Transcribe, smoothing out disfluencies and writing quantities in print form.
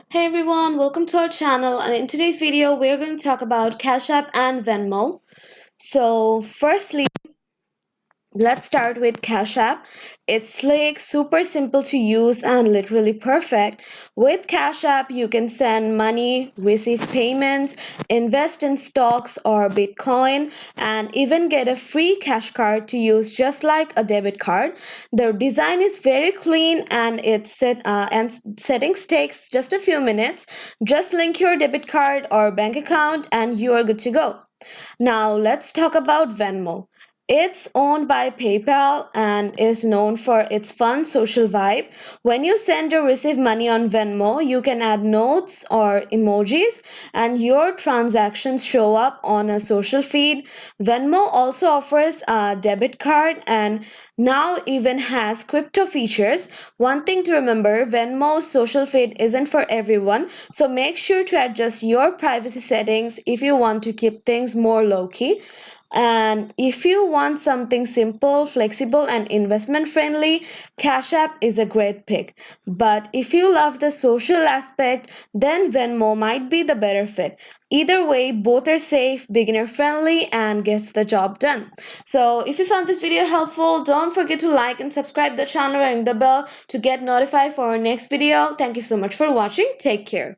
Hey everyone, welcome to our channel, and in today's video we're going to talk about Cash App and Venmo. So firstly, let's start with Cash App. It's slick, super simple to use, and literally perfect. With Cash App, you can send money, receive payments, invest in stocks or Bitcoin, and even get a free cash card to use just like a debit card. The design is very clean, and settings takes just a few minutes. Just link your debit card or bank account, and you are good to go. Now, let's talk about Venmo. It's owned by PayPal and is known for its fun social vibe. When you send or receive money on Venmo, you can add notes or emojis, and your transactions show up on a social feed. Venmo also offers a debit card and now even has crypto features. One thing to remember, Venmo's social feed isn't for everyone, so make sure to adjust your privacy settings if you want to keep things more low key. And if you want something simple, flexible, and investment friendly, Cash App is a great pick. But if you love the social aspect, then Venmo might be the better fit. Either way, both are safe, beginner friendly, and gets the job done. So if you found this video helpful, don't forget to like and subscribe the channel and ring the bell to get notified for our next video. Thank you so much for watching. Take care.